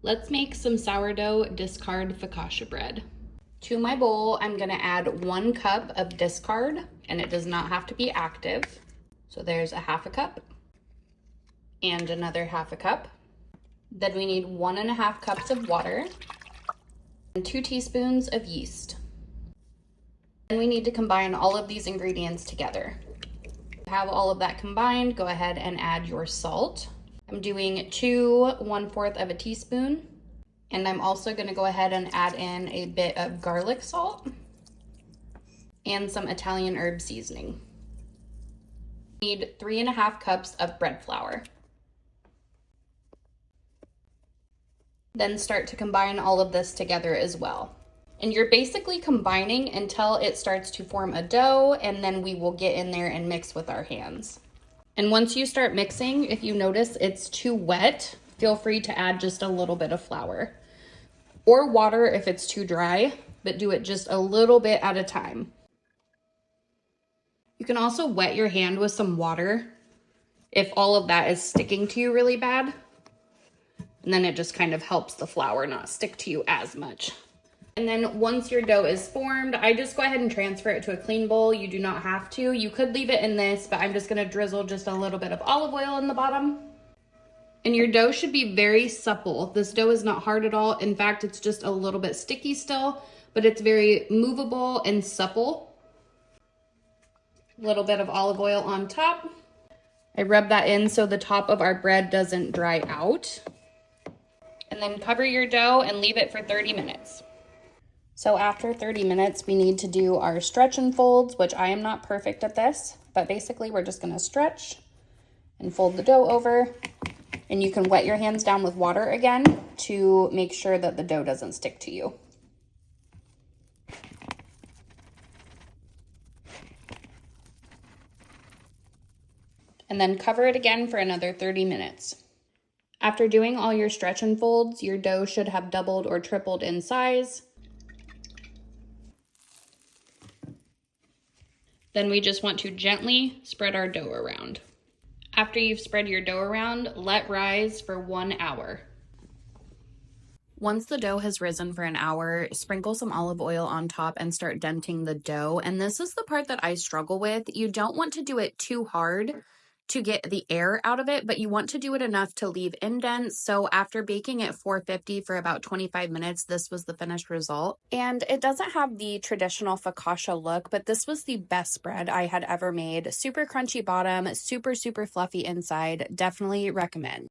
Let's make some sourdough discard focaccia bread. To my bowl, I'm gonna add 1 cup of discard, and it does not have to be active. So there's a 1/2 cup and another 1/2 cup. Then we need 1.5 cups of water and 2 teaspoons of yeast. Then we need to combine all of these ingredients together. Have all of that combined, go ahead and add your salt. I'm doing 1/4 of a teaspoon, and I'm also gonna go ahead and add in a bit of garlic salt and some Italian herb seasoning. Need 3.5 cups of bread flour. Then start to combine all of this together as well. And you're basically combining until it starts to form a dough, and then we will get in there and mix with our hands. And once you start mixing, if you notice it's too wet, feel free to add just a little bit of flour or water if it's too dry, but do it just a little bit at a time. You can also wet your hand with some water if all of that is sticking to you really bad. And then it just kind of helps the flour not stick to you as much. And then once your dough is formed, I just go ahead and transfer it to a clean bowl. You do not have to. You could leave it in this, but I'm just gonna drizzle just a little bit of olive oil in the bottom. And your dough should be very supple. This dough is not hard at all. In fact, it's just a little bit sticky still, but it's very movable and supple. A little bit of olive oil on top. I rub that in so the top of our bread doesn't dry out. And then cover your dough and leave it for 30 minutes. So after 30 minutes, we need to do our stretch and folds, which I am not perfect at this, but basically we're just gonna stretch and fold the dough over. And you can wet your hands down with water again to make sure that the dough doesn't stick to you. And then cover it again for another 30 minutes. After doing all your stretch and folds, your dough should have doubled or tripled in size. Then we just want to gently spread our dough around. After you've spread your dough around, let rise for 1 hour. Once the dough has risen for an hour, sprinkle some olive oil on top and start denting the dough. And this is the part that I struggle with. You don't want to do it too hard to get the air out of it, but you want to do it enough to leave indents. So after baking at 450 for about 25 minutes, this was the finished result. And it doesn't have the traditional focaccia look, but this was the best bread I had ever made. Super crunchy bottom, super fluffy inside. Definitely recommend.